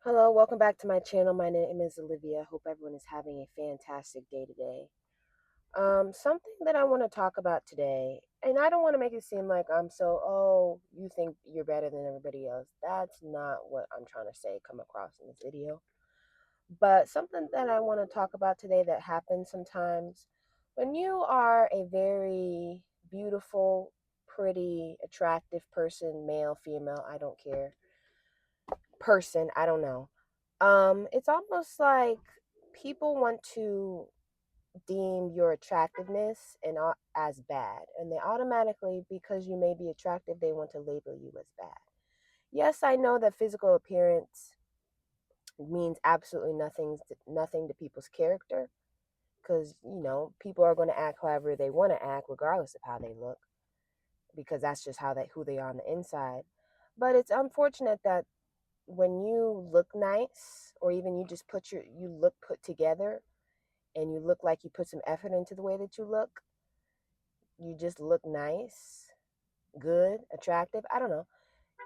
Hello, welcome back to my channel. My name is Olivia. Hope everyone is having a fantastic day today. Something that I want to talk about today, and I don't want to make it seem like I'm you think you're better than everybody else. That's not what I'm trying to say, come across in this video. But something that I want to talk about today that happens sometimes when you are a very beautiful, pretty, attractive person, male, female, I don't care, person, I don't know. It's almost like people want to deem your attractiveness as bad, and they automatically, because you may be attractive, they want to label you as bad. Yes, I know that physical appearance means absolutely nothing to people's character, because people are going to act however they want to act, regardless of how they look, because that's just who they are on the inside. But it's unfortunate that when you look nice, or even you just you look put together, and you look like you put some effort into the way that you look, you just look nice, good, attractive, I don't know,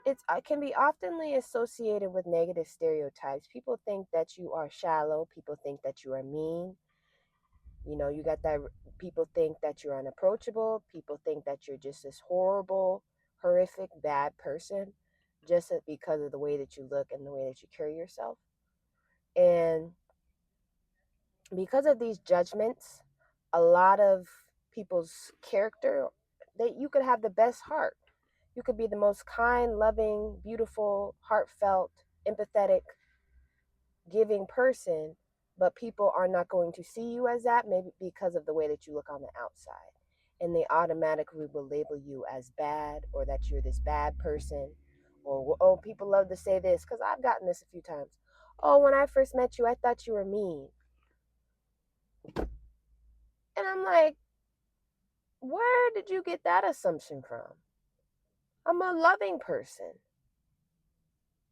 it can be oftenly associated with negative stereotypes. People think that you are shallow, people think that you are mean, you got that. People think that you're unapproachable, people think that you're just this horrible, horrific, bad person, just because of the way that you look and the way that you carry yourself. And because of these judgments, a lot of people's character, that you could have the best heart. You could be the most kind, loving, beautiful, heartfelt, empathetic, giving person, but people are not going to see you as that, maybe because of the way that you look on the outside. And they automatically will label you as bad, or that you're this bad person. Or, oh, people love to say this, because I've gotten this a few times. Oh, when I first met you, I thought you were mean. And I'm like, where did you get that assumption from? I'm a loving person.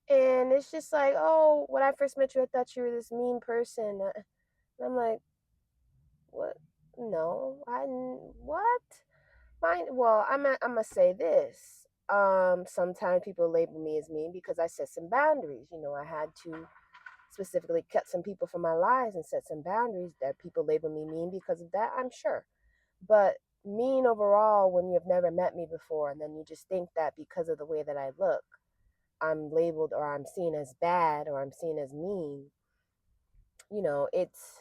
And it's just like, oh, when I first met you, I thought you were this mean person. And I'm like, what? No, what? Fine. Well, I'm gonna say this. Sometimes people label me as mean because I set some boundaries. I had to specifically cut some people from my lives and set some boundaries. That people label me mean because of that, I'm sure. But mean overall, when you've never met me before, and then you just think that because of the way that I look, I'm labeled, or I'm seen as bad, or I'm seen as mean. It's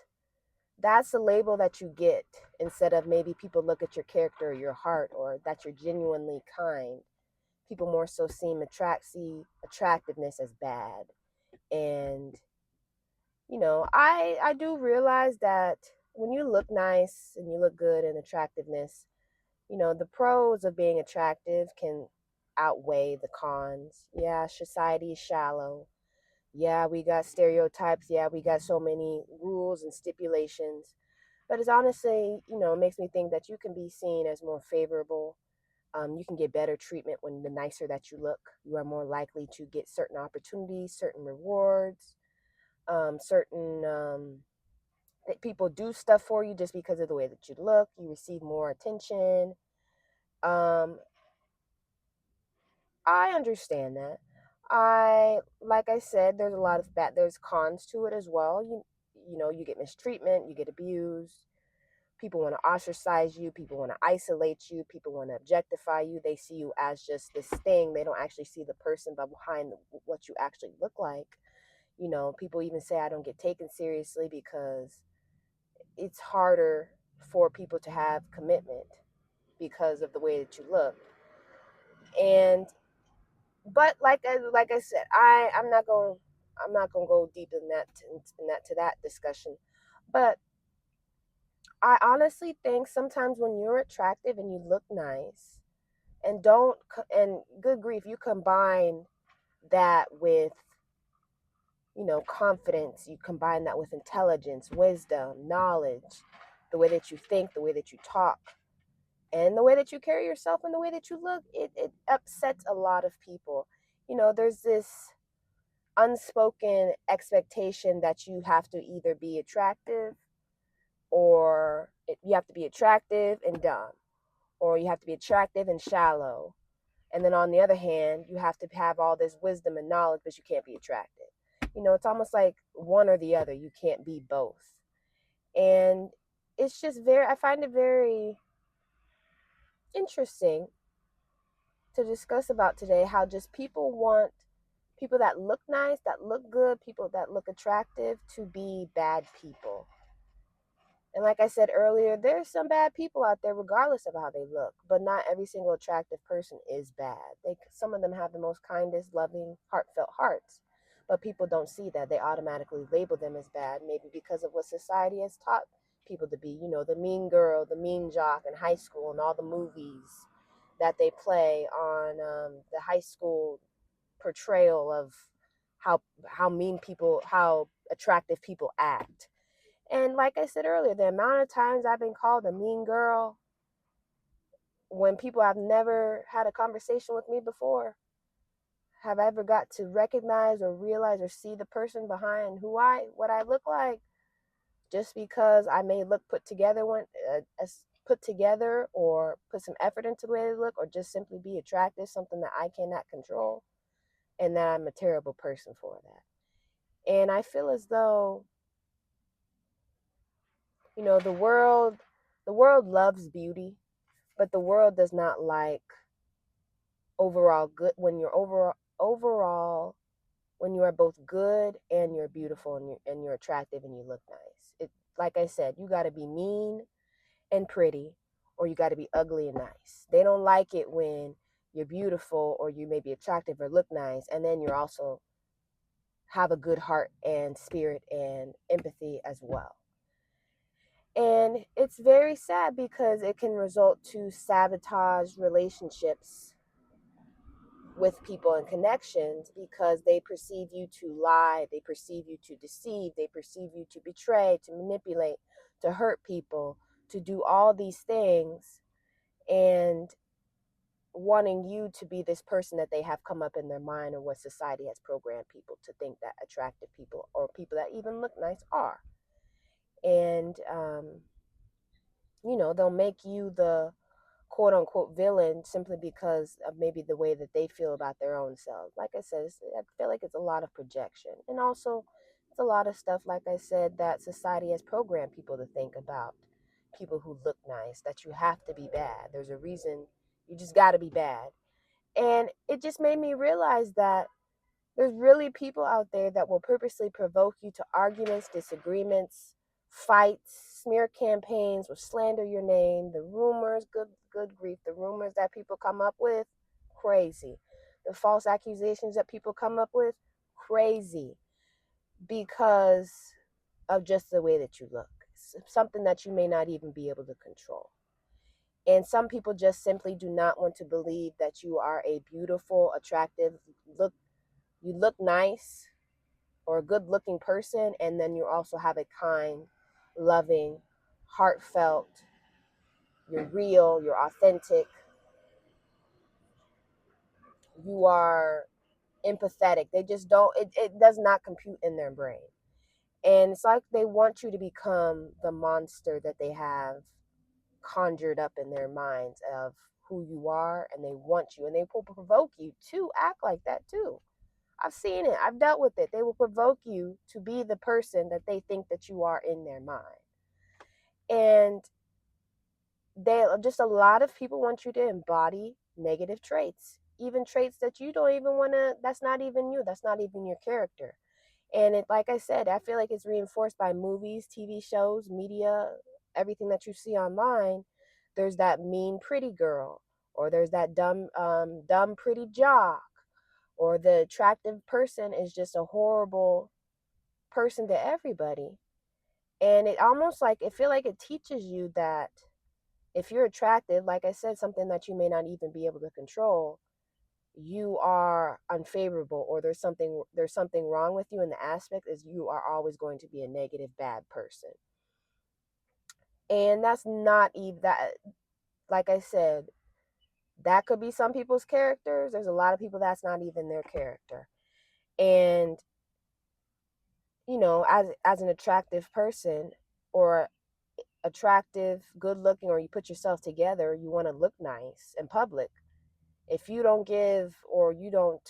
that's the label that you get, instead of maybe people look at your character or your heart, or that you're genuinely kind. People more so see attractiveness as bad. And I do realize that when you look nice and you look good in attractiveness, the pros of being attractive can outweigh the cons. Yeah, society is shallow. Yeah, we got stereotypes. Yeah, we got so many rules and stipulations. But it's honestly, it makes me think that you can be seen as more favorable. You can get better treatment when the nicer that you look. You are more likely to get certain opportunities, certain rewards, certain that people do stuff for you just because of the way that you look. You receive more attention. Um, I understand that. Like I said, there's a lot of there's cons to it as well. You get mistreatment, you get abused. People want to ostracize you, people want to isolate you, people want to objectify you. They see you as just this thing. They don't actually see the person behind what you actually look like. People even say I don't get taken seriously because it's harder for people to have commitment because of the way that you look. And but like I said, I'm not going to go deep in that discussion. But I honestly think sometimes when you're attractive and you look nice, and don't and good grief, you combine that with confidence, you combine that with intelligence, wisdom, knowledge, the way that you think, the way that you talk, and the way that you carry yourself, and the way that you look, it upsets a lot of people. There's this unspoken expectation that you have to either be attractive, or you have to be attractive and dumb, or you have to be attractive and shallow. And then on the other hand, you have to have all this wisdom and knowledge, but you can't be attractive. It's almost like one or the other. You can't be both. And it's just I find it very interesting to discuss about today how just people want people that look nice, that look good, people that look attractive to be bad people. And like I said earlier, there's some bad people out there regardless of how they look, but not every single attractive person is bad. Some of them have the most kindest, loving, heartfelt hearts. But people don't see that. They automatically label them as bad, maybe because of what society has taught people to be. The mean girl, the mean jock in high school, and all the movies that they play on the high school portrayal of how mean people, how attractive people act. And like I said earlier, the amount of times I've been called a mean girl when people have never had a conversation with me before have ever got to recognize or realize or see the person behind what I look like, just because I may look put together put together or put some effort into the way they look, or just simply be attractive, something that I cannot control, and that I'm a terrible person for that. And I feel as though, the world loves beauty, but the world does not like overall good when you're overall when you are both good and you're beautiful and you're attractive and you look nice. It Like I said, you got to be mean and pretty, or you got to be ugly and nice. They don't like it when you're beautiful or you may be attractive or look nice, and then you're also have a good heart and spirit and empathy as well. And it's very sad because it can result to sabotage relationships with people and connections, because they perceive you to lie, they perceive you to deceive, they perceive you to betray, to manipulate, to hurt people, to do all these things, and wanting you to be this person that they have come up in their mind, or what society has programmed people to think that attractive people or people that even look nice are. And they'll make you the quote unquote villain simply because of maybe the way that they feel about their own selves. Like I said, I feel like it's a lot of projection. And also, it's a lot of stuff, like I said, that society has programmed people to think about people who look nice, that you have to be bad. There's a reason you just got to be bad. And it just made me realize that there's really people out there that will purposely provoke you to arguments, disagreements, fights, smear campaigns, will slander your name. The rumors, good grief, the rumors that people come up with, crazy. The false accusations that people come up with, crazy, because of just the way that you look. Something that you may not even be able to control. And some people just simply do not want to believe that you are a beautiful, attractive, you look nice, or a good looking person, and then you also have a kind, loving, heartfelt, you're real, you're authentic, you are empathetic. They just don't, it does not compute in their brain. And it's like they want you to become the monster that they have conjured up in their minds of who you are, and they want you, and they will provoke you to act like that too. I've seen it. I've dealt with it. They will provoke you to be the person that they think that you are in their mind. And just a lot of people want you to embody negative traits, even traits that you don't even want to, that's not even you, that's not even your character. And like I said, I feel like it's reinforced by movies, TV shows, media, everything that you see online. There's that mean pretty girl, or there's that dumb pretty jock, or the attractive person is just a horrible person to everybody. And it almost like, it feel like it teaches you that if you're attractive, like I said, something that you may not even be able to control, you are unfavorable, or there's something wrong with you, and the aspect is you are always going to be a negative bad person. And that's not even that, like I said, that could be some people's characters. There's a lot of people that's not even their character. And as an attractive person, or attractive, good looking, or you put yourself together, you want to look nice in public. If you don't give, or you don't,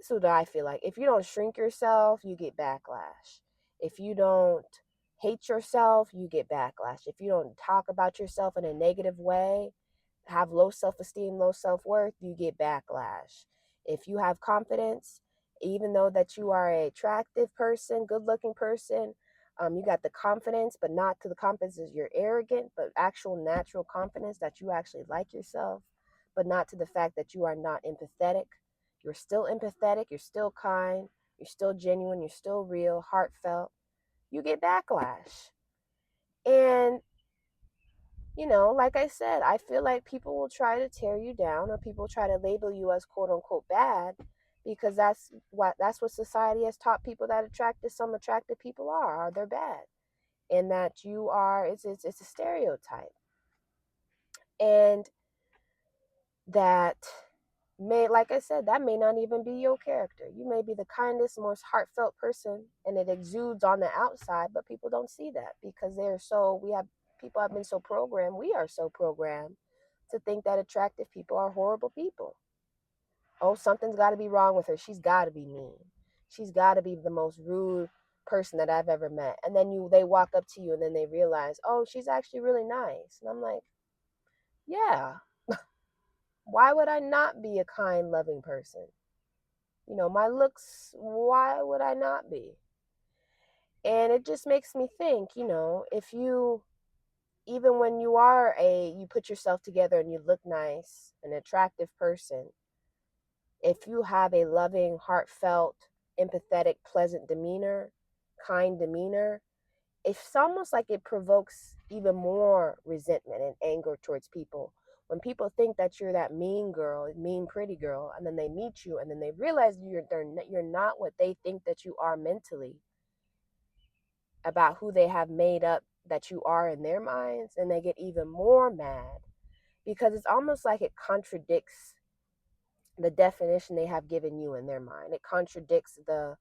this is what I feel like. If you don't shrink yourself, you get backlash. If you don't hate yourself, you get backlash. If you don't talk about yourself in a negative way, have low self-esteem, low self-worth, you get backlash. If you have confidence, even though that you are a attractive person, good-looking person, you got the confidence, but not to the confidence that you're arrogant, but actual natural confidence that you actually like yourself, but not to the fact that you are not empathetic. You're still empathetic, you're still kind, you're still genuine, you're still real, heartfelt. You get backlash. And like I said, I feel like people will try to tear you down, or people try to label you as quote unquote bad, because that's what society has taught people that some attractive people are they're bad, and that you are it's a stereotype, and that may, like I said, that may not even be your character. You may be the kindest, most heartfelt person, and it exudes on the outside, but people don't see that because people have been so programmed. We are so programmed to think that attractive people are horrible people. Oh, something's got to be wrong with her. She's got to be mean. She's got to be the most rude person that I've ever met. And then they walk up to you and then they realize, oh, she's actually really nice. And I'm like, yeah, why would I not be a kind, loving person? My looks, why would I not be? And it just makes me think, if you, even when you put yourself together and you look nice, an attractive person, if you have a loving, heartfelt, empathetic, pleasant demeanor, kind demeanor, it's almost like it provokes even more resentment and anger towards people. When people think that you're that mean girl, mean pretty girl, and then they meet you and then they realize you're not what they think that you are mentally, about who they have made up that you are in their minds, and they get even more mad because it's almost like it contradicts the definition they have given you in their mind. It contradicts the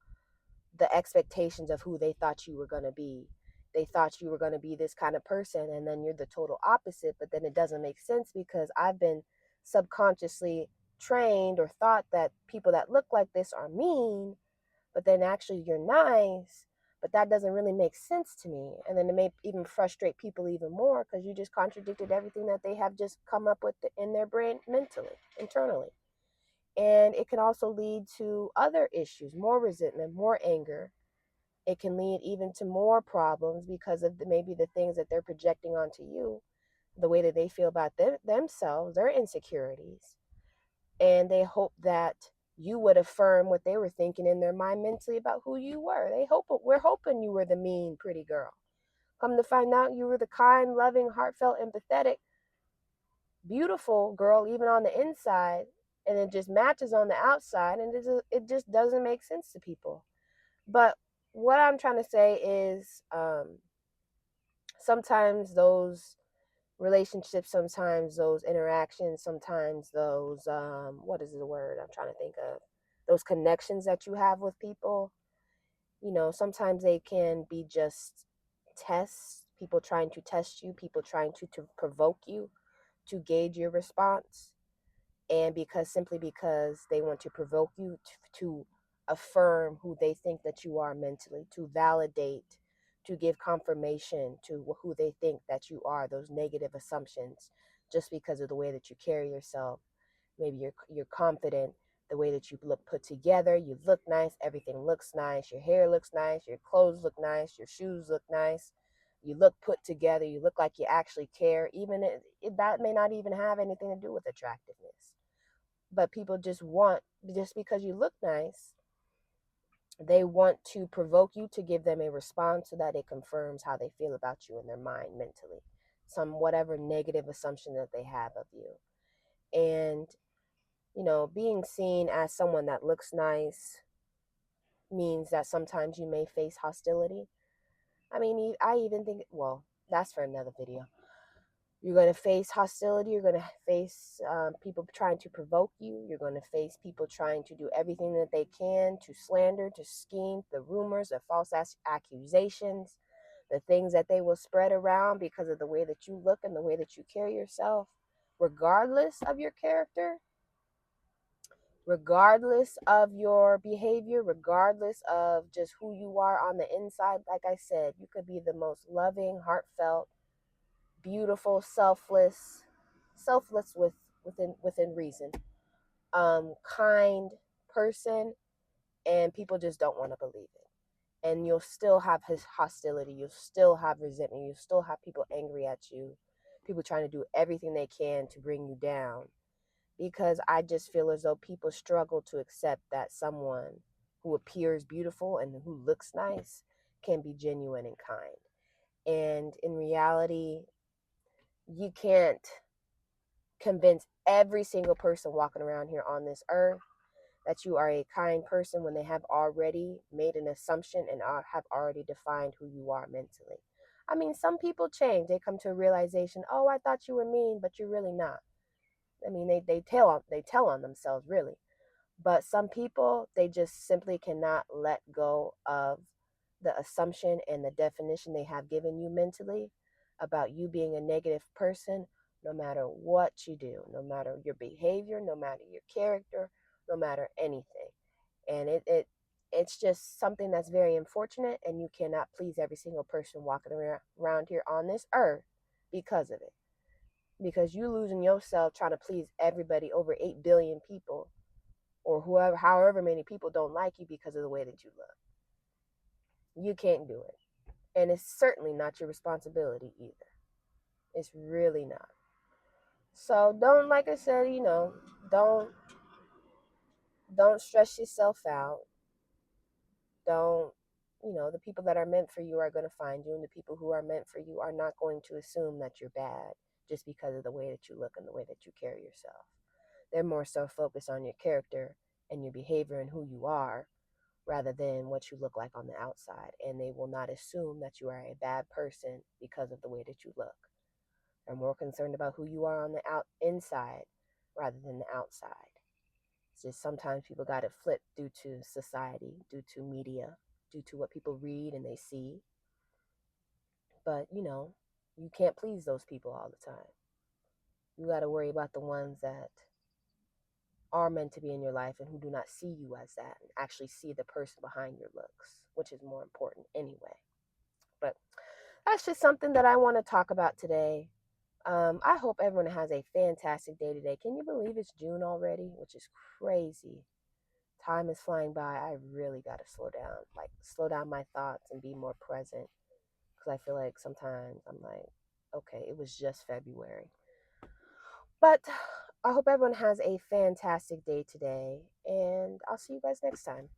expectations of who they thought you were going to be. They thought you were going to be this kind of person, and then you're the total opposite. But then it doesn't make sense because I've been subconsciously trained or thought that people that look like this are mean, but then actually you're nice. But that doesn't really make sense to me. And then it may even frustrate people even more because you just contradicted everything that they have just come up with in their brain mentally, internally. And it can also lead to other issues, more resentment, more anger. It can lead even to more problems because of maybe the things that they're projecting onto you, the way that they feel about themselves, their insecurities. And they hope that you would affirm what they were thinking in their mind mentally about who you were. We're hoping you were the mean, pretty girl. Come to find out you were the kind, loving, heartfelt, empathetic, beautiful girl, even on the inside, and it just matches on the outside, and it just doesn't make sense to people. But what I'm trying to say is, sometimes those relationships, sometimes those interactions, sometimes those what is the word I'm trying to think of? Those connections that you have with people, sometimes they can be just tests, people trying to test you, people trying to provoke you, to gauge your response. And simply because they want to provoke you to affirm who they think that you are mentally, to validate, to give confirmation to who they think that you are, those negative assumptions, just because of the way that you carry yourself. Maybe you're confident, the way that you look put together, you look nice, everything looks nice, your hair looks nice, your clothes look nice, your shoes look nice, you look put together, you look like you actually care, even that may not even have anything to do with attractiveness. But people just because you look nice, they want to provoke you to give them a response so that it confirms how they feel about you in their mind mentally, some whatever negative assumption that they have of you. And being seen as someone that looks nice means that sometimes you may face hostility. I mean, I even think, well, that's for another video. You're going to face hostility. You're going to face people trying to provoke you. You're going to face people trying to do everything that they can to slander, to scheme, the rumors, the false accusations, the things that they will spread around because of the way that you look and the way that you carry yourself, regardless of your character. regardless of your behavior, regardless of just who you are on the inside. Like I said, you could be the most loving, heartfelt, beautiful, selfless within reason, kind person, and people just don't want to believe it. And you'll still have his hostility, you'll still have resentment, you'll still have people angry at you, people trying to do everything they can to bring you down, because I just feel as though people struggle to accept that someone who appears beautiful and who looks nice can be genuine and kind. And in reality, you can't convince every single person walking around here on this earth that you are a kind person when they have already made an assumption and have already defined who you are mentally. I mean, some people change. They come to a realization, oh, I thought you were mean, but you're really not. I mean, they tell on themselves, really. But some people, they just simply cannot let go of the assumption and the definition they have given you mentally about you being a negative person, no matter what you do, no matter your behavior, no matter your character, no matter anything. And it's just something that's very unfortunate, and you cannot please every single person walking around here on this earth because of it. Because you losing yourself trying to please everybody, over 8 billion people, or whoever, however many people don't like you because of the way that you look. You can't do it. And it's certainly not your responsibility either. It's really not. So don't, like I said, don't stress yourself out. Don't, the people that are meant for you are going to find you, and the people who are meant for you are not going to assume that you're bad just because of the way that you look and the way that you carry yourself. They're more so focused on your character and your behavior and who you are, rather than what you look like on the outside. And they will not assume that you are a bad person because of the way that you look. They're more concerned about who you are on the inside rather than the outside. It's just sometimes people got it flipped due to society, due to media, due to what people read and they see. But, you can't please those people all the time. You got to worry about the ones that are meant to be in your life and who do not see you as that and actually see the person behind your looks, which is more important anyway. But that's just something that I want to talk about today. I hope everyone has a fantastic day today. Can you believe it's June already? Which is crazy. Time is flying by. I really got to slow down my thoughts and be more present. Because I feel like sometimes I'm like, okay, it was just February. But I hope everyone has a fantastic day today. And I'll see you guys next time.